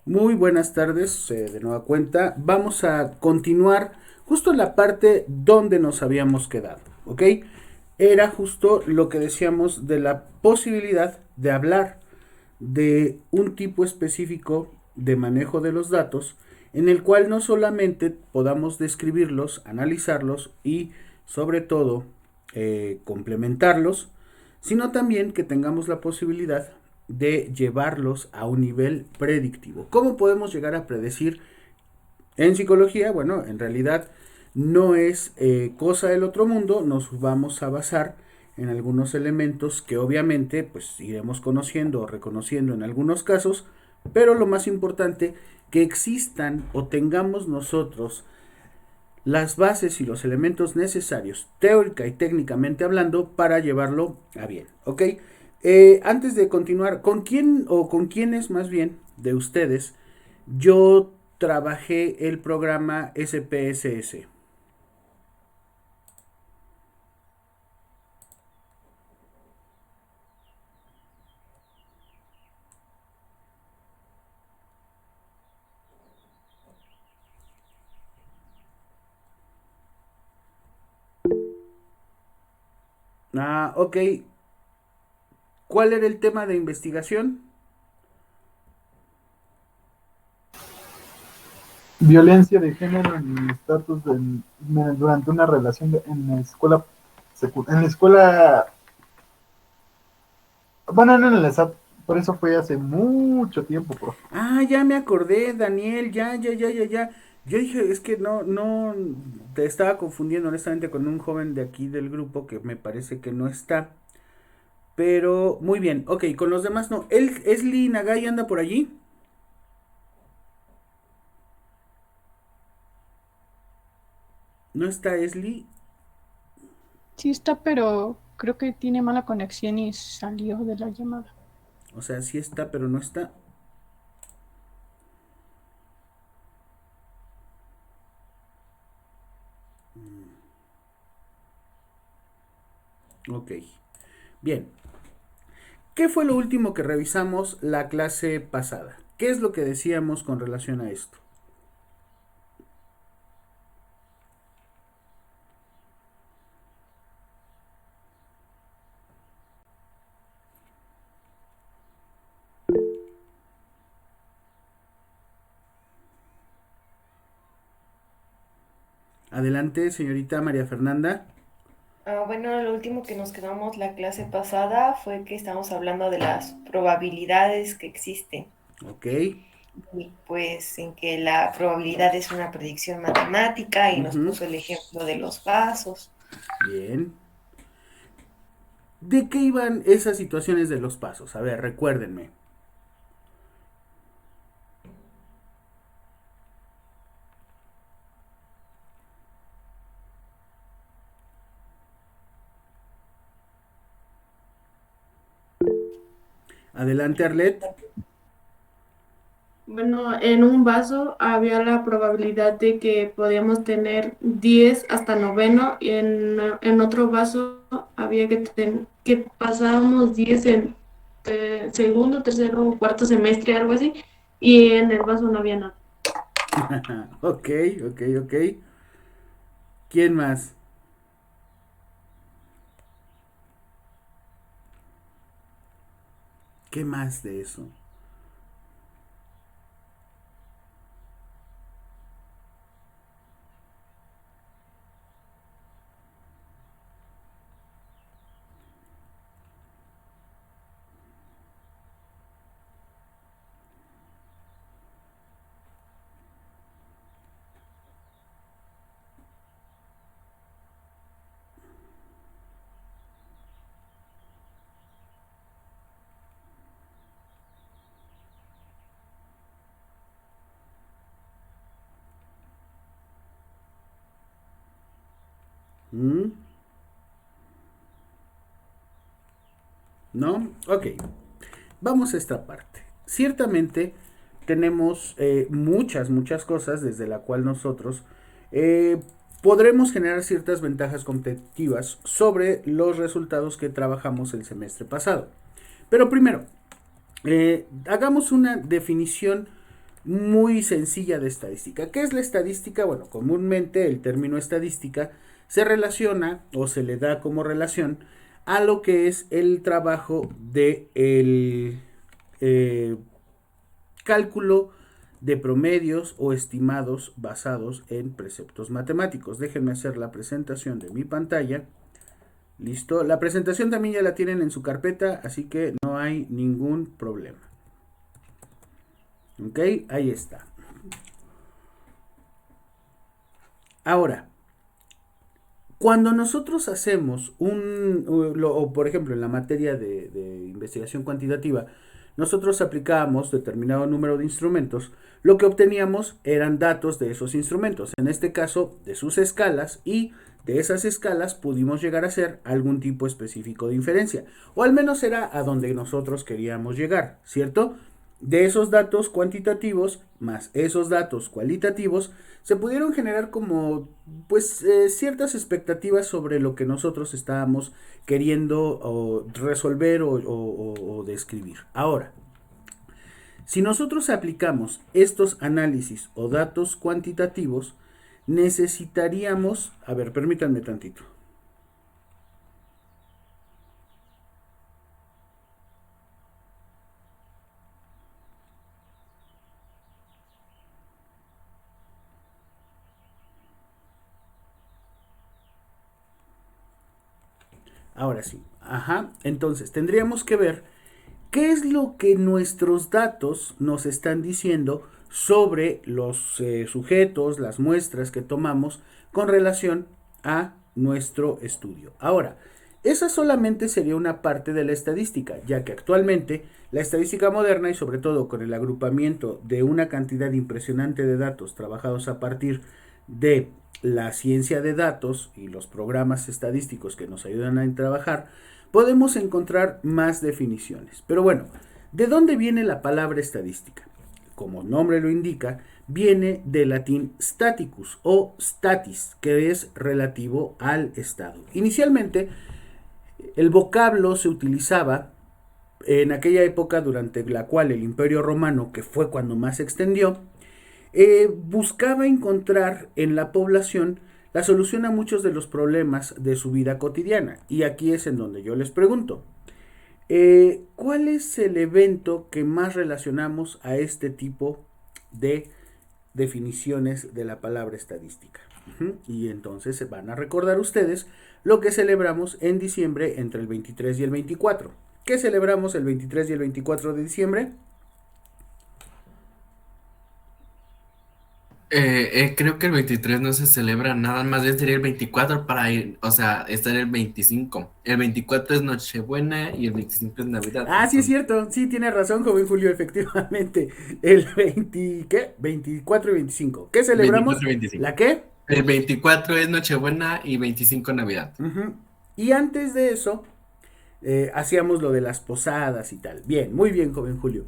Muy buenas tardes, de nueva cuenta. Vamos a continuar justo en la parte donde nos habíamos quedado, ¿ok? Era justo lo que decíamos de la posibilidad de hablar de un tipo específico de manejo de los datos en el cual no solamente podamos describirlos, analizarlos y sobre todo complementarlos, sino también que tengamos la posibilidad de llevarlos a un nivel predictivo. ¿Cómo podemos llegar a predecir en psicología? Bueno, en realidad no es cosa del otro mundo, nos vamos a basar en algunos elementos que obviamente pues iremos conociendo o reconociendo en algunos casos, pero lo más importante, que existan o tengamos nosotros las bases y los elementos necesarios, teórica y técnicamente hablando, para llevarlo a bien, ¿ok? Antes de continuar, ¿con quién o con quiénes más bien de ustedes yo trabajé el programa SPSS? Ah, ok. ¿Cuál era el tema de investigación? Violencia de género en el estatus durante una relación en la escuela, en la escuela, bueno, no en el SAT, por eso fue hace mucho tiempo, profe. Ah, ya me acordé, Daniel, ya. Yo dije, es que no, te estaba confundiendo honestamente con un joven de aquí del grupo que me parece que no está. Pero muy bien, ok, con los demás no. ¿El Esli Nagai anda por allí? ¿No está Esli? Sí está, pero creo que tiene mala conexión y salió de la llamada. O sea, sí está, pero no está. Ok, bien. ¿Qué fue lo último que revisamos la clase pasada? ¿Qué es lo que decíamos con relación a esto? Adelante, señorita María Fernanda. Bueno, lo último que nos quedamos la clase pasada fue que estamos hablando de las probabilidades que existen Ok. y pues en que la probabilidad es una predicción matemática y nos Ujú. puso el ejemplo de los pasos. Bien. ¿De qué iban esas situaciones de los pasos? A ver, recuérdenme. Adelante, Arlet. Bueno, en un vaso había la probabilidad de que podíamos tener 10 hasta noveno y en otro vaso había que pasábamos 10 en segundo, tercero o cuarto semestre, algo así, y en el vaso no había nada. Ok, ok. ¿Quién más? ¿Qué más de eso? ¿Mm? ¿No? Ok. Vamos a esta parte. Ciertamente tenemos muchas cosas desde la cual nosotros eh, podremos generar ciertas ventajas competitivas sobre los resultados que trabajamos el semestre pasado. Pero primero, hagamos una definición muy sencilla de estadística. ¿Qué es la estadística? Bueno, comúnmente el término estadística se relaciona o se le da como relación a lo que es el trabajo de el cálculo de promedios o estimados basados en preceptos matemáticos. Déjenme hacer la presentación de mi pantalla. Listo. La presentación también ya la tienen en su carpeta, así que no hay ningún problema. Ok, ahí está. Ahora, cuando nosotros hacemos o por ejemplo en la materia de investigación cuantitativa, nosotros aplicábamos determinado número de instrumentos, lo que obteníamos eran datos de esos instrumentos, en este caso de sus escalas, y de esas escalas pudimos llegar a hacer algún tipo específico de inferencia, o al menos era a donde nosotros queríamos llegar, ¿cierto? De esos datos cuantitativos más esos datos cualitativos se pudieron generar como pues ciertas expectativas sobre lo que nosotros estábamos queriendo resolver o describir. Ahora, si nosotros aplicamos estos análisis o datos cuantitativos, necesitaríamos, a ver, permítanme tantito. Ahora sí, ajá, entonces tendríamos que ver qué es lo que nuestros datos nos están diciendo sobre los sujetos, las muestras que tomamos con relación a nuestro estudio. Ahora, esa solamente sería una parte de la estadística, ya que actualmente la estadística moderna y sobre todo con el agrupamiento de una cantidad impresionante de datos trabajados a partir de la ciencia de datos y los programas estadísticos que nos ayudan a trabajar, podemos encontrar más definiciones. Pero bueno, ¿de dónde viene la palabra estadística? Como el nombre lo indica, viene del latín staticus o statis, que es relativo al estado. Inicialmente, el vocablo se utilizaba en aquella época durante la cual el Imperio Romano, que fue cuando más se extendió, buscaba encontrar en la población la solución a muchos de los problemas de su vida cotidiana. Y aquí es en donde yo les pregunto, ¿cuál es el evento que más relacionamos a este tipo de definiciones de la palabra estadística? Y entonces se van a recordar ustedes lo que celebramos en diciembre entre el 23 y el 24. ¿Qué celebramos el 23 y el 24 de diciembre? Creo que el 23 no se celebra nada, más bien sería el 24 para ir, o sea, estar el 25. El 24 es Nochebuena y el 25 es Navidad. Ah, sí es cierto, sí tiene razón, joven Julio, efectivamente. El 20, ¿qué? 24 y 25. ¿Qué celebramos? 24 y 25. ¿La qué? El 24 es Nochebuena y 25 Navidad. Y antes de eso, hacíamos lo de las posadas y tal. Bien, muy bien, joven Julio.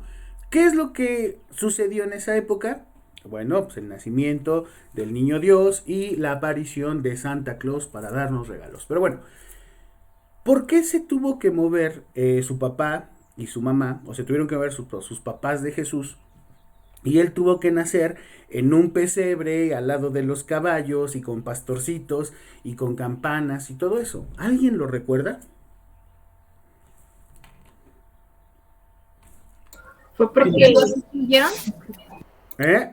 ¿Qué es lo que sucedió en esa época? Bueno, pues el nacimiento del niño Dios y la aparición de Santa Claus para darnos regalos. Pero bueno, ¿por qué se tuvo que mover su papá y su mamá, o se tuvieron que mover sus papás de Jesús? Y él tuvo que nacer en un pesebre al lado de los caballos y con pastorcitos y con campanas y todo eso. ¿Alguien lo recuerda? ¿Fue porque los extinguieron? ¿Eh?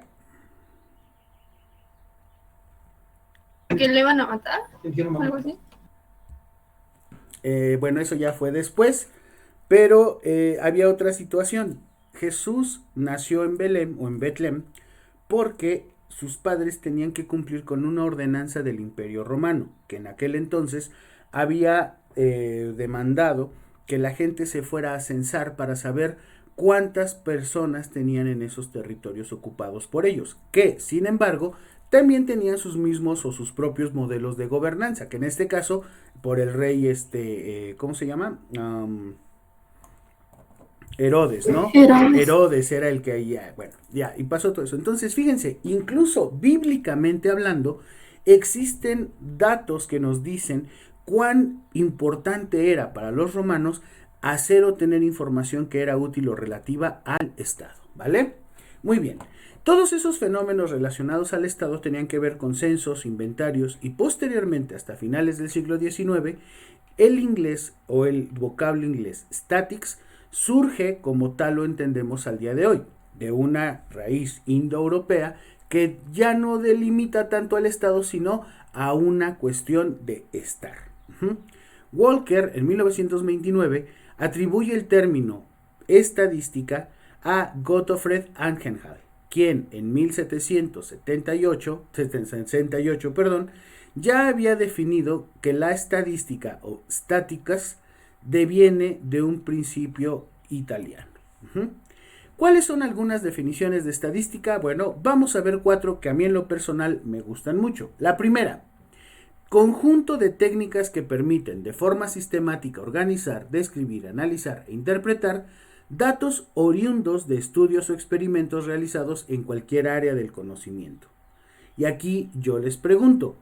¿Que le iban a matar? ¿Algo así? Bueno, eso ya fue después, pero había otra situación. Jesús nació en Belén o en Betlem porque sus padres tenían que cumplir con una ordenanza del Imperio Romano, que en aquel entonces había demandado que la gente se fuera a censar para saber cuántas personas tenían en esos territorios ocupados por ellos, que sin embargo también tenían sus mismos o sus propios modelos de gobernanza, que en este caso por el rey ¿cómo se llama? Herodes, ¿no? Herodes era el que ahí, bueno, ya, y pasó todo eso. Entonces, fíjense, incluso bíblicamente hablando, existen datos que nos dicen cuán importante era para los romanos hacer o tener información que era útil o relativa al Estado, ¿vale? Muy bien. Todos esos fenómenos relacionados al Estado tenían que ver con censos, inventarios y posteriormente, hasta finales del siglo XIX, el inglés o el vocablo inglés statics surge como tal lo entendemos al día de hoy, de una raíz indoeuropea que ya no delimita tanto al Estado, sino a una cuestión de estar. Walker, en 1929, atribuye el término estadística a Gottfried Angenthal, quien en 1768, ya había definido que la estadística o statistics deviene de un principio italiano. ¿Cuáles son algunas definiciones de estadística? Bueno, vamos a ver 4 que a mí en lo personal me gustan mucho. La primera, conjunto de técnicas que permiten de forma sistemática organizar, describir, analizar e interpretar datos oriundos de estudios o experimentos realizados en cualquier área del conocimiento. Y aquí yo les pregunto,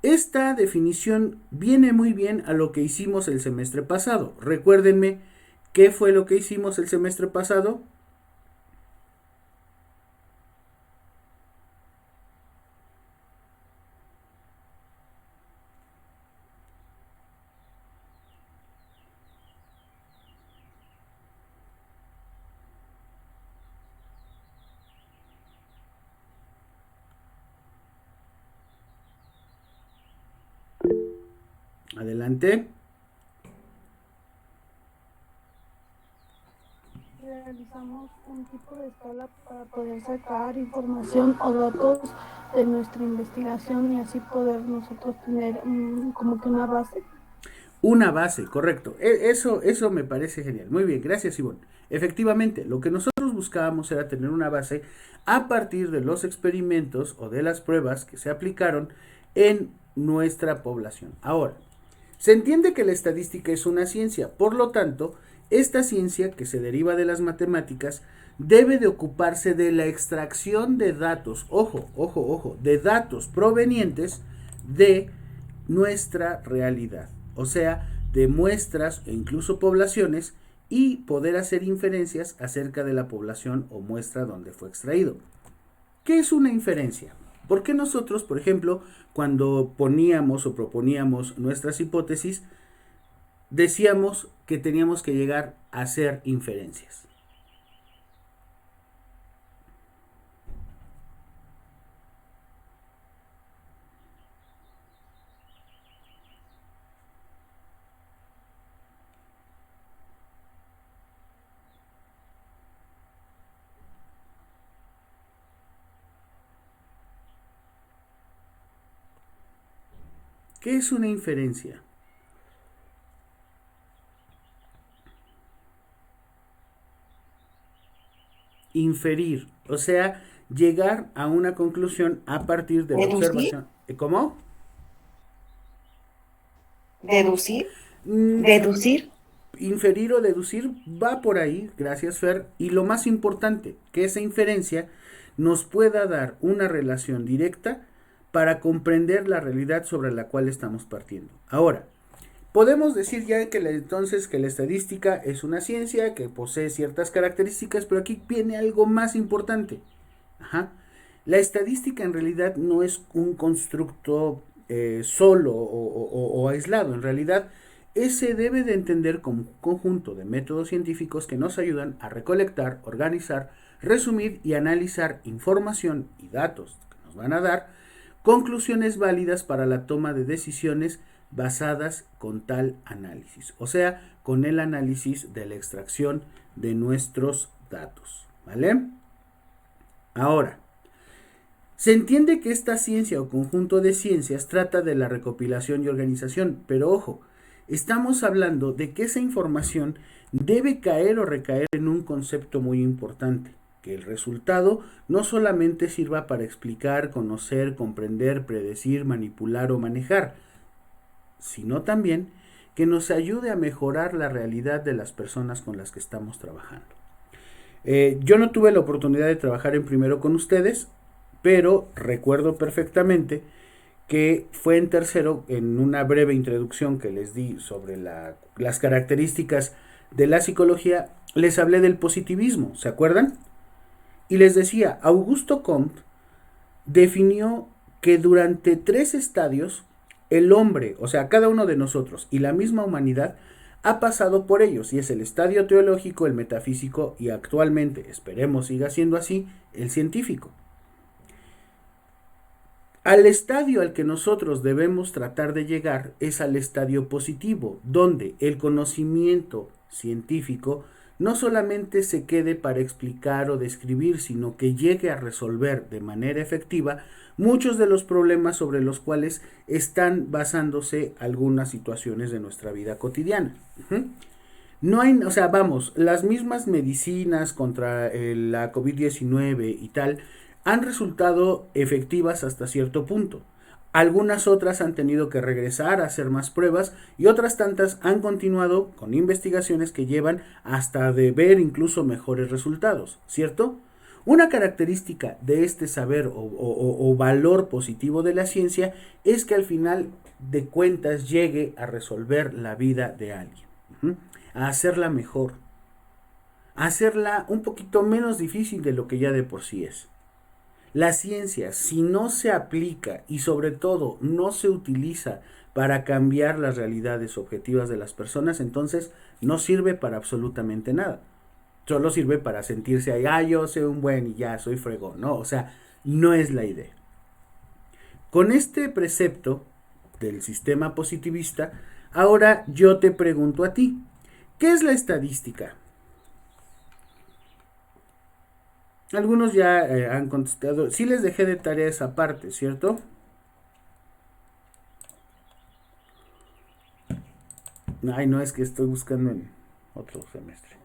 esta definición viene muy bien a lo que hicimos el semestre pasado. Recuérdenme, ¿qué fue lo que hicimos el semestre pasado? Adelante. Realizamos un tipo de escala para poder sacar información o datos de nuestra investigación y así poder nosotros tener como que una base. Una base, correcto. Eso me parece genial. Muy bien, gracias Ivonne. Efectivamente, lo que nosotros buscábamos era tener una base a partir de los experimentos o de las pruebas que se aplicaron en nuestra población. Ahora, se entiende que la estadística es una ciencia, por lo tanto, esta ciencia que se deriva de las matemáticas debe de ocuparse de la extracción de datos, de datos provenientes de nuestra realidad, o sea, de muestras e incluso poblaciones y poder hacer inferencias acerca de la población o muestra donde fue extraído. ¿Qué es una inferencia? ¿Por qué nosotros, por ejemplo, cuando poníamos o proponíamos nuestras hipótesis, decíamos que teníamos que llegar a hacer inferencias? ¿Qué es una inferencia? Inferir, o sea, llegar a una conclusión a partir de la observación. ¿Cómo? ¿Deducir? Mm, ¿Deducir? Inferir o deducir va por ahí, gracias Fer, y lo más importante, que esa inferencia nos pueda dar una relación directa para comprender la realidad sobre la cual estamos partiendo. Ahora, podemos decir ya que entonces que la estadística es una ciencia que posee ciertas características, pero aquí viene algo más importante. La estadística en realidad no es un constructo solo o aislado, en realidad se debe de entender como un conjunto de métodos científicos que nos ayudan a recolectar, organizar, resumir y analizar información y datos que nos van a dar conclusiones válidas para la toma de decisiones basadas con tal análisis, o sea, con el análisis de la extracción de nuestros datos, ¿vale? Ahora, se entiende que esta ciencia o conjunto de ciencias trata de la recopilación y organización, pero ojo, estamos hablando de que esa información debe caer o recaer en un concepto muy importante, que el resultado no solamente sirva para explicar, conocer, comprender, predecir, manipular o manejar, sino también que nos ayude a mejorar la realidad de las personas con las que estamos trabajando. Yo no tuve la oportunidad de trabajar en primero con ustedes, pero recuerdo perfectamente que fue en tercero, en una breve introducción que les di sobre las características de la psicología, les hablé del positivismo, ¿se acuerdan? Y les decía, Augusto Comte definió que durante 3 estadios el hombre, o sea, cada uno de nosotros y la misma humanidad ha pasado por ellos, y es el estadio teológico, el metafísico y actualmente, esperemos siga siendo así, el científico. Al estadio al que nosotros debemos tratar de llegar es al estadio positivo, donde el conocimiento científico no solamente se quede para explicar o describir, sino que llegue a resolver de manera efectiva muchos de los problemas sobre los cuales están basándose algunas situaciones de nuestra vida cotidiana. No hay, o sea, vamos, las mismas medicinas contra la COVID-19 y tal han resultado efectivas hasta cierto punto. Algunas otras han tenido que regresar a hacer más pruebas y otras tantas han continuado con investigaciones que llevan hasta de ver incluso mejores resultados, ¿cierto? Una característica de este saber o valor positivo de la ciencia es que al final de cuentas llegue a resolver la vida de alguien, a hacerla mejor, a hacerla un poquito menos difícil de lo que ya de por sí es. La ciencia, si no se aplica y sobre todo no se utiliza para cambiar las realidades objetivas de las personas, entonces no sirve para absolutamente nada. Solo sirve para sentirse ahí, yo soy un buen y ya soy fregón, ¿no? O sea, no es la idea. Con este precepto del sistema positivista, ahora yo te pregunto a ti, ¿qué es la estadística? Algunos ya han contestado. Sí les dejé de tarea esa parte, ¿cierto? Ay, no, es que estoy buscando en otro semestre.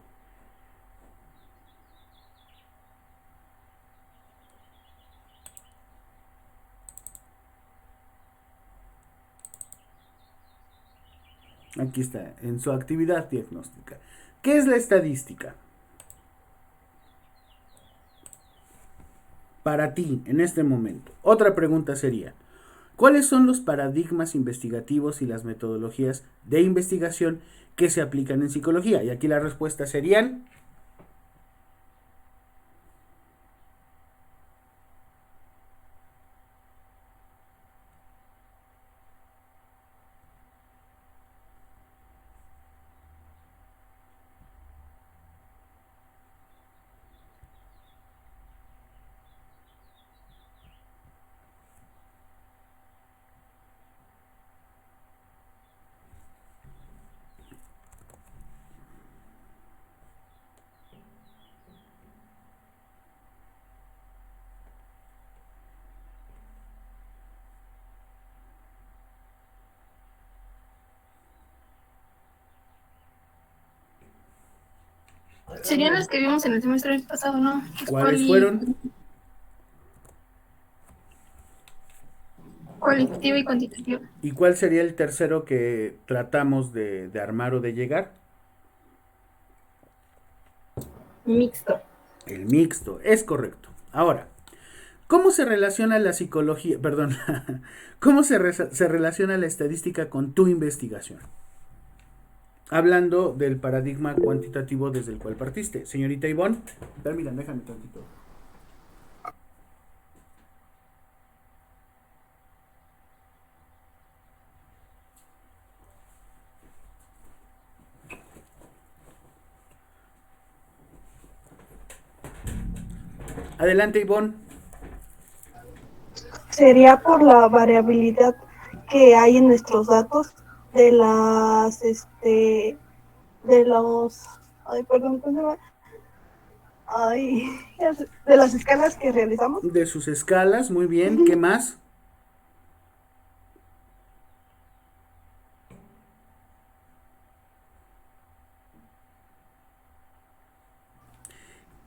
Aquí está, en su actividad diagnóstica. ¿Qué es la estadística? Para ti, en este momento. Otra pregunta sería, ¿cuáles son los paradigmas investigativos y las metodologías de investigación que se aplican en psicología? Y aquí las respuestas serían... Serían las que vimos en el semestre pasado, ¿no? ¿Cuáles fueron? Cualitativa y cuantitativa. ¿Y cuál sería el tercero que tratamos de armar o de llegar? Mixto. El mixto, es correcto. Ahora, ¿cómo se relaciona la psicología, perdón, cómo se relaciona la estadística con tu investigación? Hablando del paradigma cuantitativo desde el cual partiste. Señorita Ivonne, permítanme, déjame tantito. Adelante, Ivonne. Sería por la variabilidad que hay en nuestros datos de las, de los, ay, perdón, ¿cómo se llama? Ay, de las escalas que realizamos. De sus escalas, muy bien. ¿Qué más?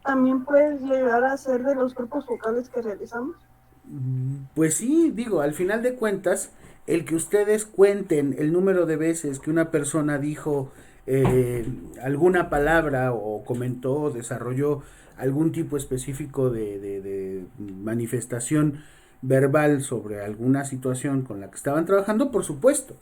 También puede llegar a ser de los grupos focales que realizamos. Pues sí, digo, al final de cuentas, el que ustedes cuenten el número de veces que una persona dijo alguna palabra o comentó o desarrolló algún tipo específico de manifestación verbal sobre alguna situación con la que estaban trabajando, por supuesto,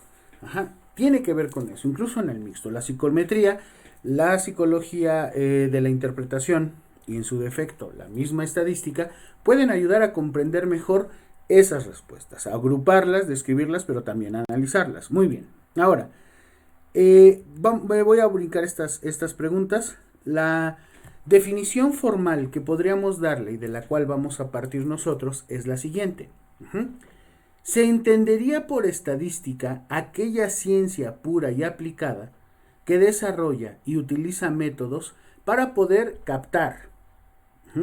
tiene que ver con eso, incluso en el mixto. La psicometría, la psicología de la interpretación y en su defecto la misma estadística, pueden ayudar a comprender mejor esas respuestas, a agruparlas, describirlas, pero también a analizarlas. Muy bien. Ahora, voy a brincar estas preguntas. La definición formal que podríamos darle y de la cual vamos a partir nosotros es la siguiente. Se entendería por estadística aquella ciencia pura y aplicada que desarrolla y utiliza métodos para poder captar.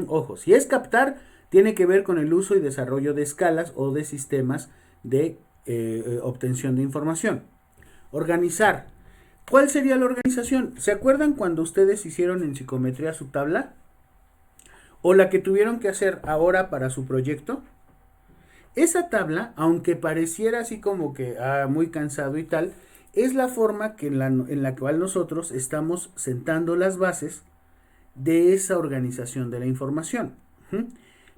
Ojo, si es captar, tiene que ver con el uso y desarrollo de escalas o de sistemas de obtención de información. Organizar. ¿Cuál sería la organización? ¿Se acuerdan cuando ustedes hicieron en psicometría su tabla? ¿O la que tuvieron que hacer ahora para su proyecto? Esa tabla, aunque pareciera así como que muy cansado y tal, es la forma en la cual nosotros estamos sentando las bases de esa organización de la información.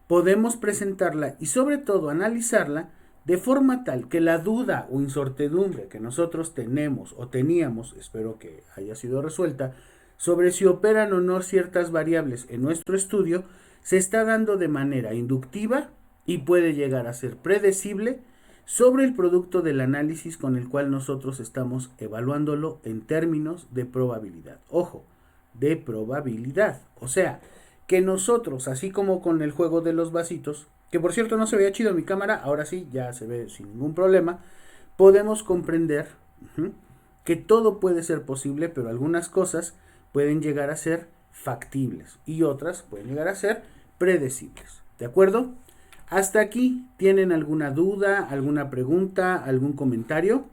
Podemos presentarla y sobre todo analizarla de forma tal que la duda o incertidumbre que nosotros tenemos o teníamos, espero que haya sido resuelta, sobre si operan o no ciertas variables en nuestro estudio, se está dando de manera inductiva y puede llegar a ser predecible sobre el producto del análisis con el cual nosotros estamos evaluándolo en términos de probabilidad. Ojo, de probabilidad. O sea, que nosotros, así como con el juego de los vasitos, que por cierto no se veía chido en mi cámara, ahora sí, ya se ve sin ningún problema, podemos comprender que todo puede ser posible, pero algunas cosas pueden llegar a ser factibles y otras pueden llegar a ser predecibles. ¿De acuerdo? Hasta aquí, ¿tienen alguna duda, alguna pregunta, algún comentario?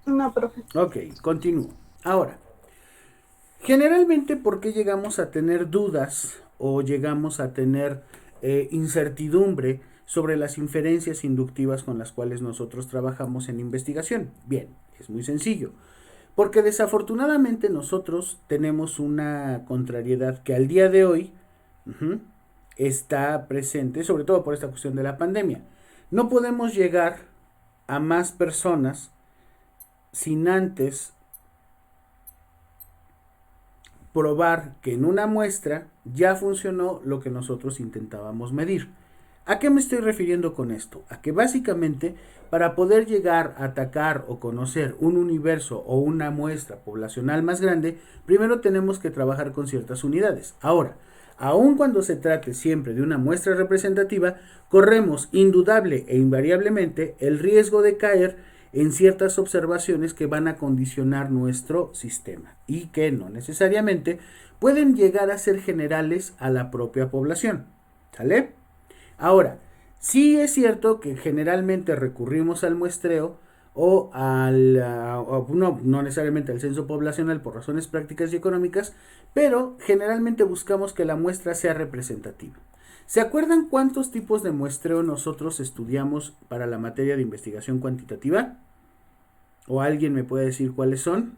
No, profe. Ok, continúo. Ahora, generalmente, ¿por qué llegamos a tener dudas o llegamos a tener incertidumbre sobre las inferencias inductivas con las cuales nosotros trabajamos en investigación? Bien, es muy sencillo. Porque desafortunadamente nosotros tenemos una contrariedad que al día de hoy está presente, sobre todo por esta cuestión de la pandemia. No podemos llegar a más personas sin antes probar que en una muestra ya funcionó lo que nosotros intentábamos medir. ¿A qué me estoy refiriendo con esto? A que básicamente para poder llegar a atacar o conocer un universo o una muestra poblacional más grande, primero tenemos que trabajar con ciertas unidades. Ahora, aun cuando se trate siempre de una muestra representativa, corremos indudable e invariablemente el riesgo de caer en ciertas observaciones que van a condicionar nuestro sistema y que no necesariamente pueden llegar a ser generales a la propia población. ¿Sale? Ahora, sí es cierto que generalmente recurrimos al muestreo o no necesariamente al censo poblacional por razones prácticas y económicas, pero generalmente buscamos que la muestra sea representativa. ¿Se acuerdan cuántos tipos de muestreo nosotros estudiamos para la materia de investigación cuantitativa? ¿O alguien me puede decir cuáles son?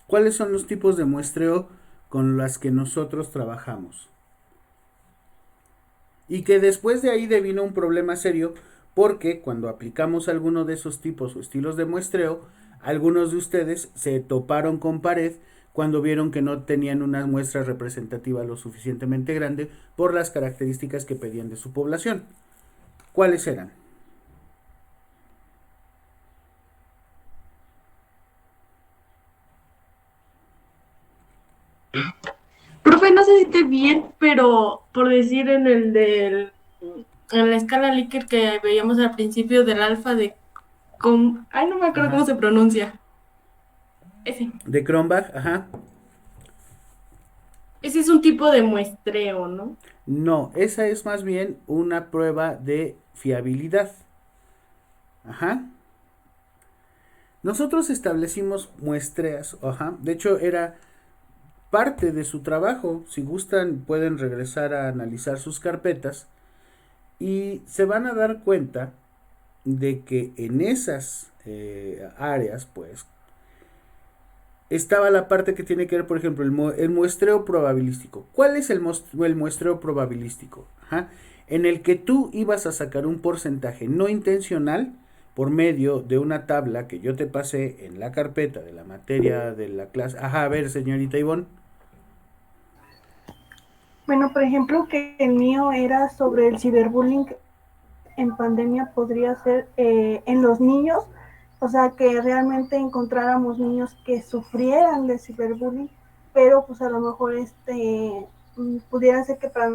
¿Cuáles son los tipos de muestreo con las que nosotros trabajamos? Y que después de ahí devino un problema serio porque cuando aplicamos alguno de esos tipos o estilos de muestreo, algunos de ustedes se toparon con pared cuando vieron que no tenían una muestra representativa lo suficientemente grande por las características que pedían de su población. ¿Cuáles eran? Profe, no sé si esté bien, pero por decir en la escala Likert que veíamos al principio del alfa ay, no me acuerdo Ajá. cómo se pronuncia. Ese. De Cronbach, ajá. Ese es un tipo de muestreo, ¿no? No, esa es más bien una prueba de fiabilidad. Ajá. Nosotros establecimos muestreas, ajá. De hecho, era parte de su trabajo. Si gustan, pueden regresar a analizar sus carpetas y se van a dar cuenta de que en esas áreas, pues, estaba la parte que tiene que ver, por ejemplo, el muestreo probabilístico. ¿Cuál es el muestreo probabilístico? Ajá. En el que tú ibas a sacar un porcentaje no intencional por medio de una tabla que yo te pasé en la carpeta de la materia de la clase. Ajá, a ver, señorita Ivonne. Bueno, por ejemplo, que el mío era sobre el ciberbullying en pandemia, podría ser en los niños, o sea, que realmente encontráramos niños que sufrieran de ciberbullying, pero pues a lo mejor pudiera ser que para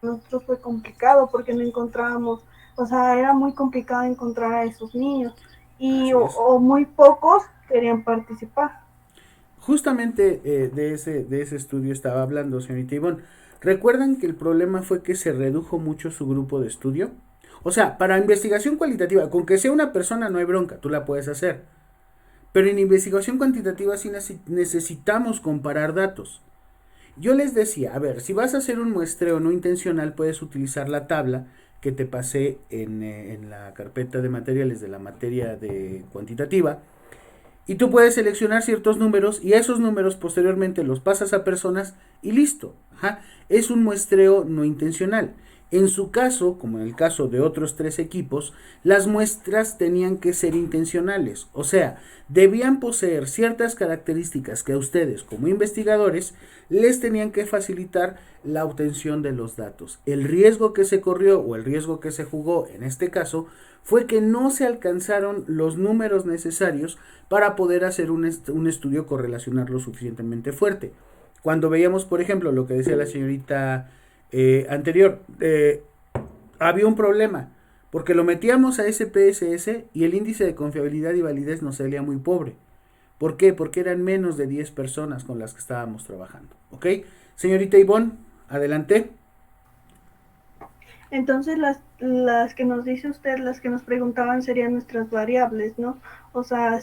nosotros fue complicado porque no encontrábamos, o sea, era muy complicado encontrar a esos niños o muy pocos querían participar. Justamente de ese estudio estaba hablando, señorita Ivonne. ¿Recuerdan que el problema fue que se redujo mucho su grupo de estudio? O sea, para investigación cualitativa, con que sea una persona no hay bronca, tú la puedes hacer. Pero en investigación cuantitativa sí necesitamos comparar datos. Yo les decía, a ver, si vas a hacer un muestreo no intencional, puedes utilizar la tabla que te pasé en la carpeta de materiales de la materia de cuantitativa. Y tú puedes seleccionar ciertos números y esos números posteriormente los pasas a personas y listo. Ajá. Es un muestreo no intencional. En su caso, como en el caso de otros 3 equipos, las muestras tenían que ser intencionales, o sea, debían poseer ciertas características que a ustedes como investigadores les tenían que facilitar la obtención de los datos. El riesgo que se corrió o el riesgo que se jugó en este caso fue que no se alcanzaron los números necesarios para poder hacer un estudio correlacional lo suficientemente fuerte. Cuando veíamos, por ejemplo, lo que decía la señorita anterior, había un problema, porque lo metíamos a SPSS y el índice de confiabilidad y validez nos salía muy pobre. ¿Por qué? Porque eran menos de 10 personas con las que estábamos trabajando. ¿Ok? Señorita Ivonne, adelante. Entonces las que nos dice usted, las que nos preguntaban serían nuestras variables, ¿no? O sea,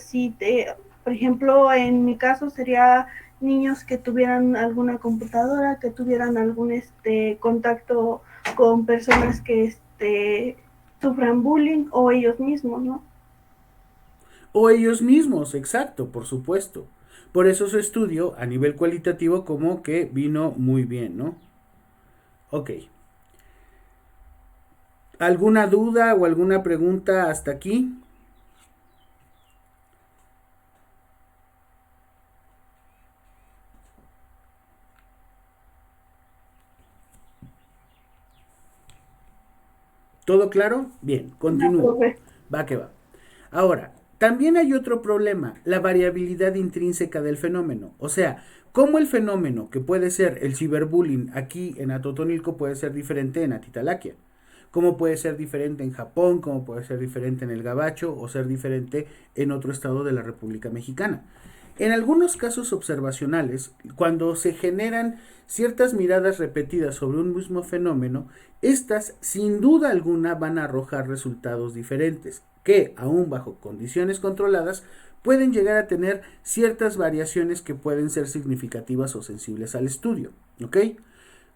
por ejemplo, en mi caso sería niños que tuvieran alguna computadora, que tuvieran algún contacto con personas que sufran bullying o ellos mismos, ¿no? O ellos mismos, exacto, por supuesto. Por eso su estudio a nivel cualitativo como que vino muy bien, ¿no? Ok. ¿Alguna duda o alguna pregunta hasta aquí? ¿Todo claro? Bien, continúo. Va que va. Ahora, también hay otro problema, la variabilidad intrínseca del fenómeno. O sea, cómo el fenómeno que puede ser el ciberbullying aquí en Atotonilco puede ser diferente en Atitalaquia. Cómo puede ser diferente en Japón, cómo puede ser diferente en el Gabacho o ser diferente en otro estado de la República Mexicana. En algunos casos observacionales, cuando se generan ciertas miradas repetidas sobre un mismo fenómeno, estas sin duda alguna van a arrojar resultados diferentes, que aún bajo condiciones controladas pueden llegar a tener ciertas variaciones que pueden ser significativas o sensibles al estudio. ¿Ok?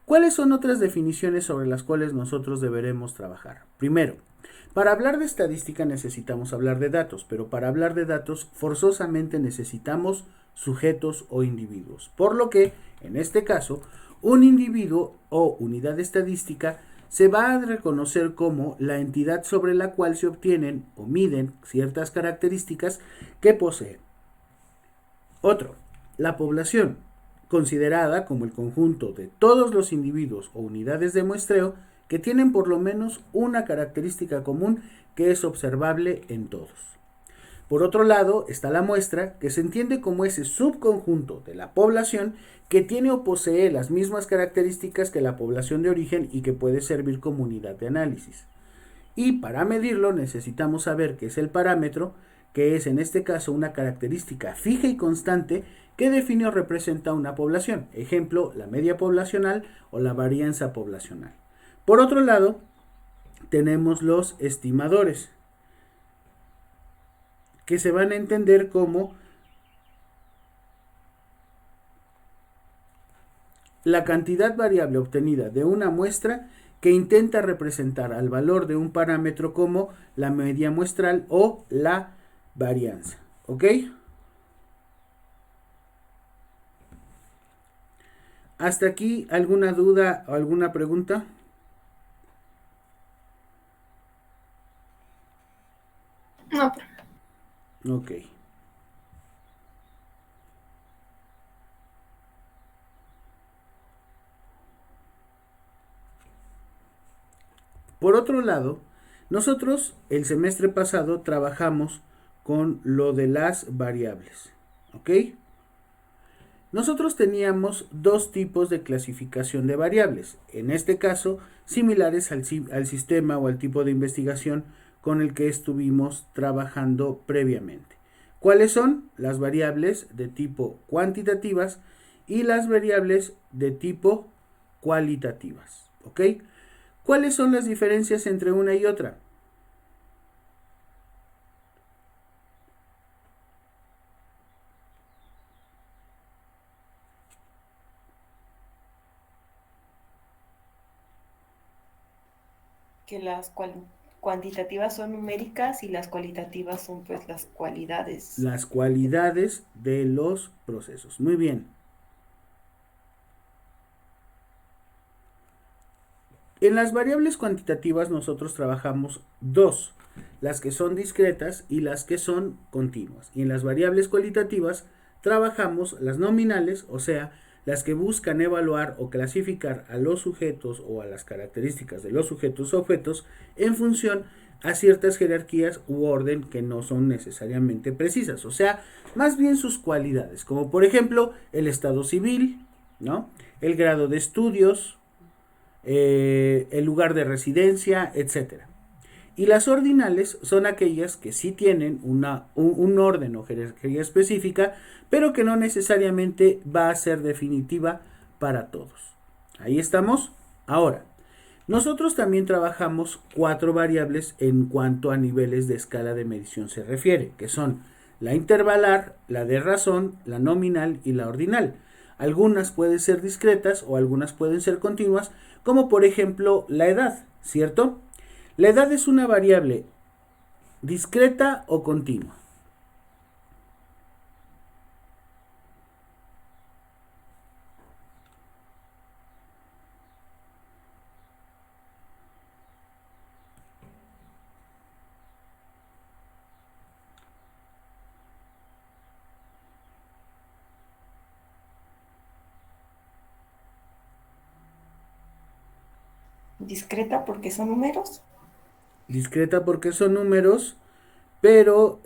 ¿Cuáles son otras definiciones sobre las cuales nosotros deberemos trabajar? Primero, para hablar de estadística necesitamos hablar de datos, pero para hablar de datos forzosamente necesitamos sujetos o individuos. Por lo que, en este caso, un individuo o unidad estadística se va a reconocer como la entidad sobre la cual se obtienen o miden ciertas características que posee. Otro, la población, considerada como el conjunto de todos los individuos o unidades de muestreo que tienen por lo menos una característica común que es observable en todos. Por otro lado está la muestra, que se entiende como ese subconjunto de la población que tiene o posee las mismas características que la población de origen y que puede servir como unidad de análisis. Y para medirlo necesitamos saber qué es el parámetro, que es en este caso una característica fija y constante que define o representa una población. Ejemplo, la media poblacional o la varianza poblacional. Por otro lado, tenemos los estimadores, que se van a entender como la cantidad variable obtenida de una muestra que intenta representar al valor de un parámetro como la media muestral o la varianza. ¿Ok? ¿Hasta aquí alguna duda o alguna pregunta? No, Ok. Por otro lado, nosotros el semestre pasado trabajamos con lo de las variables. ¿Ok? Nosotros teníamos dos tipos de clasificación de variables, en este caso similares al sistema o al tipo de investigación con el que estuvimos trabajando previamente. ¿Cuáles son? Las variables de tipo cuantitativas y las variables de tipo cualitativas. ¿Ok? ¿Cuáles son las diferencias entre una y otra? Que las cuantitativas son numéricas y las cualitativas son pues las cualidades. Las cualidades de los procesos. Muy bien. En las variables cuantitativas nosotros trabajamos dos, las que son discretas y las que son continuas. Y en las variables cualitativas trabajamos las nominales, o sea, las que buscan evaluar o clasificar a los sujetos o a las características de los sujetos o objetos en función a ciertas jerarquías u orden que no son necesariamente precisas, o sea, más bien sus cualidades, como por ejemplo el estado civil, ¿no? El grado de estudios, el lugar de residencia, etcétera. Y las ordinales son aquellas que sí tienen un orden o jerarquía específica, pero que no necesariamente va a ser definitiva para todos. Ahí estamos. Ahora, nosotros también trabajamos 4 variables en cuanto a niveles de escala de medición se refiere, que son la intervalar, la de razón, la nominal y la ordinal. Algunas pueden ser discretas o algunas pueden ser continuas, como por ejemplo la edad, ¿cierto? La edad es una variable discreta o continua. Discreta porque son números. Discreta porque son números, pero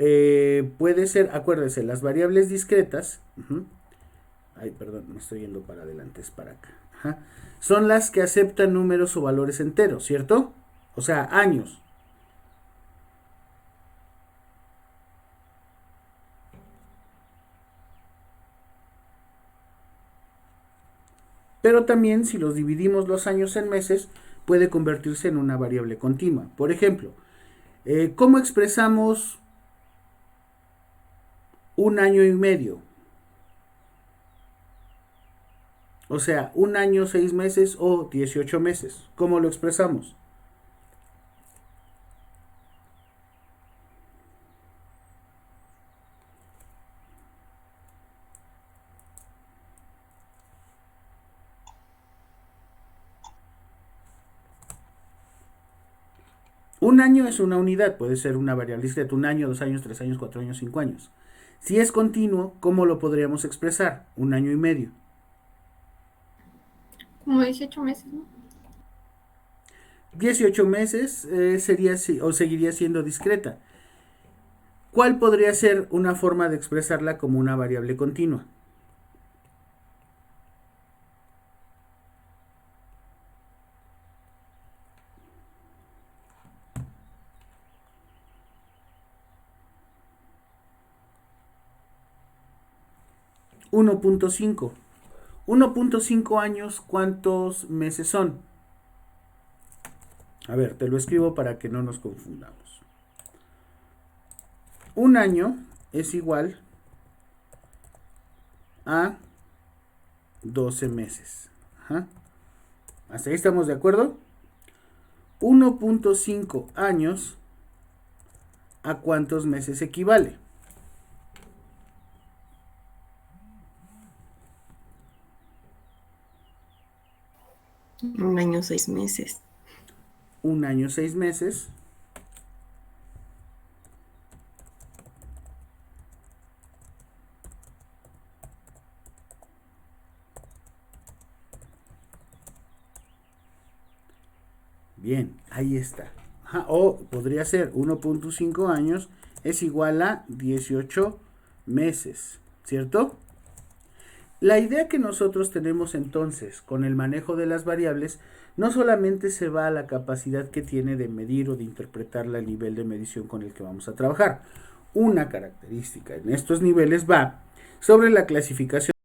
puede ser, acuérdense, las variables discretas, ay, perdón, me estoy yendo para adelante, es para acá, son las que aceptan números o valores enteros, ¿cierto? O sea, años. Pero también si los dividimos los años en meses, puede convertirse en una variable continua. Por ejemplo, ¿cómo expresamos un año y medio? O sea, un año, 6 meses o 18 meses. ¿Cómo lo expresamos? Un año es una unidad, puede ser una variable discreta, 1 año, 2 años, 3 años, 4 años, 5 años. Si es continuo, ¿cómo lo podríamos expresar? 1 año y medio. Como 18 meses, ¿no? 18 meses sería o seguiría siendo discreta. ¿Cuál podría ser una forma de expresarla como una variable continua? $1.5. 1.5 años, ¿cuántos meses son? A ver, te lo escribo para que no nos confundamos. Un año es igual a 12 meses. Ajá. ¿Hasta ahí estamos de acuerdo? 1.5 años, ¿a cuántos meses equivale? Un año, 6 meses. 1 año, 6 meses. Bien, ahí está. Ajá, o podría ser 1.5 años es igual a 18 meses, ¿cierto? La idea que nosotros tenemos entonces con el manejo de las variables no solamente se va a la capacidad que tiene de medir o de interpretar el nivel de medición con el que vamos a trabajar. Una característica en estos niveles va sobre la clasificación